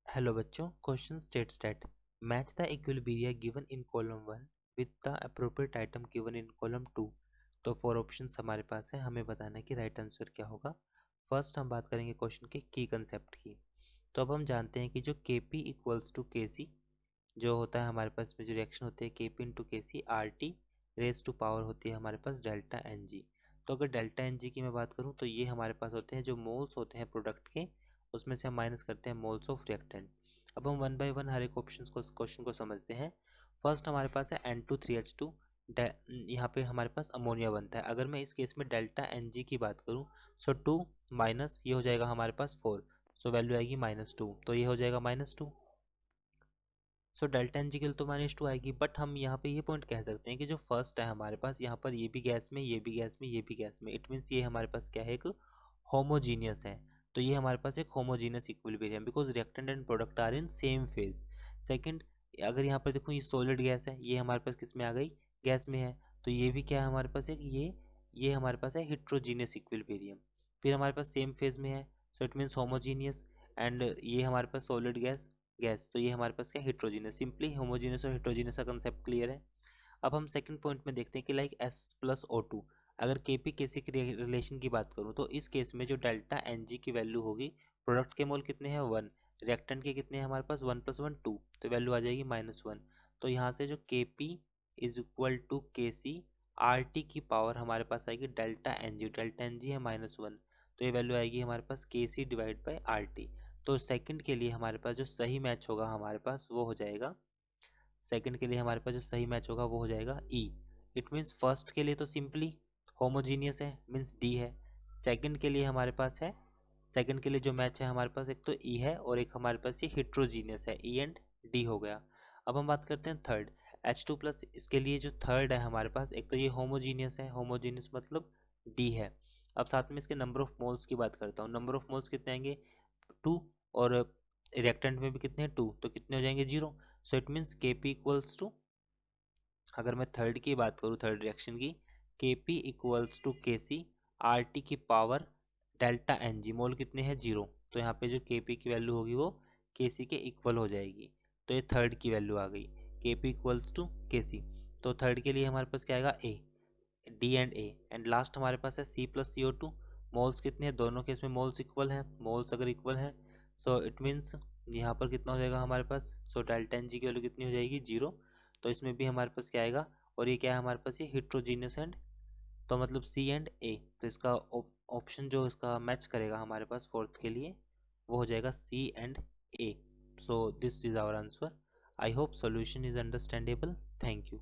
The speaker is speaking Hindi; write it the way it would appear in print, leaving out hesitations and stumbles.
हेलो बच्चों, question states that match the equilibria given in column 1 with the appropriate item given in column 2। तो 4 ऑप्शंस हमारे पास है, हमें बताना है कि राइट आंसर क्या होगा। फर्स्ट हम बात करेंगे क्वेश्चन के की कंसेप्ट की। तो अब हम जानते हैं कि जो के पी इक्वल्स टू के सी जो होता है हमारे पास में जो रिएक्शन होती है के P into K C R T raise to power होती है हमारे पास डेल्टा एन जी। तो अगर डेल्टा एन जी की मैं बात करूँ तो ये हमारे पास होते हैं जो मोल्स होते हैं प्रोडक्ट के, उसमें से हम माइनस करते हैं मोल्स ऑफ रिएक्टेंट। अब हम वन बाय वन हर एक क्वेश्चन को समझते हैं। फर्स्ट हमारे पास है N2 3H2, यहाँ पे हमारे पास अमोनिया बनता है। अगर मैं इस केस में डेल्टा एन जी की बात करूँ सो 2 माइनस ये हो जाएगा हमारे पास 4, सो वैल्यू आएगी -2, तो ये हो जाएगा -2। सो डेल्टा एन जी के लिए तो -2 आएगी, बट हम यहाँ पे ये पॉइंट कह सकते हैं कि जो फर्स्ट है हमारे पास यहाँ पर ये भी गैस में, ये भी गैस में, ये भी गैस में, इट मीन्स ये हमारे पास क्या है, एक होमोजीनियस है। तो ये हमारे पास एक homogeneous equilibrium because reactant and product are in same phase. Second, अगर यहाँ पर देखो ये सॉलिड गैस है, ये हमारे पास किस में आ गई, गैस में है। तो ये भी क्या है हमारे पास, एक ये हमारे पास है हेट्रोजीनियस इक्विलिब्रियम। फिर हमारे पास सेम फेज में है, so it means homogeneous. And ये हमारे पास सॉलिड गैस, तो ये हमारे पास क्या हेट्रोजीनियस। सिंपली होमोजीनियस और हेट्रोजीनियस का कंसेप्ट क्लियर है। अब हम सेकंड पॉइंट में देखते हैं कि like S plus O two, अगर के पी के सी की रिलेशन की बात करूँ तो इस केस में जो डेल्टा एन जी की वैल्यू होगी, प्रोडक्ट के मोल कितने हैं 1, रिएक्टेंट के कितने हैं हमारे पास 1 + 1 2, तो वैल्यू आ जाएगी -1। तो यहाँ से जो के पी इज इक्वल टू के सी आर टी की पावर हमारे पास आएगी डेल्टा एन जी है -1, तो ये वैल्यू आएगी हमारे पास के सी डिवाइड बाई आर टी। तो सेकंड के लिए हमारे पास जो सही मैच होगा हमारे पास वो हो जाएगा, सेकंड के लिए हमारे पास जो सही मैच होगा वो हो जाएगा ई। इट मीन्स फर्स्ट के लिए तो सिंपली होमोजीनियस है, मीन्स डी है। सेकंड के लिए हमारे पास है, सेकंड के लिए जो मैच है हमारे पास एक तो ई है और एक हमारे पास ये हिट्रोजीनियस है, ई एंड डी हो गया। अब हम बात करते हैं थर्ड H2+, इसके लिए जो थर्ड है हमारे पास, एक तो ये होमोजीनियस है, होमोजीनियस मतलब डी है। अब साथ में इसके नंबर ऑफ मोल्स की बात करता हूँ, नंबर ऑफ मोल्स कितने आएंगे 2, और रिएक्टेंट में भी कितने 2, तो कितने हो जाएंगे 0। सो इट मीन्स के पी इक्वल्स टू, अगर मैं थर्ड की बात करूँ थर्ड रिएक्शन की, के पी इक्वल्स टू के सी आर टी की पावर डेल्टा एन जी, मोल कितने हैं 0, तो यहाँ पे जो के पी की वैल्यू होगी वो के सी के इक्वल हो जाएगी। तो ये थर्ड की वैल्यू आ गई, के पी इक्वल्स टू के सी। तो थर्ड के लिए हमारे पास क्या आएगा A, D and A. And last हमारे पास है C plus C O two, moles कितने हैं दोनों केस में, मोल्स इक्वल हैं, मोल्स अगर इक्वल हैं सो इट मीन्स यहाँ पर कितना हो जाएगा हमारे पास, सो डेल्टा एन जी की वैल्यू कितनी हो जाएगी 0। तो इसमें भी हमारे पास क्या आएगा, और ये क्या है हमारे पास, ये हिट्रोजीनियस एंड, तो मतलब सी एंड ए। तो इसका ऑप्शन जो इसका मैच करेगा हमारे पास फोर्थ के लिए वो हो जाएगा C and A. So this is our answer. I hope solution is understandable. Thank you.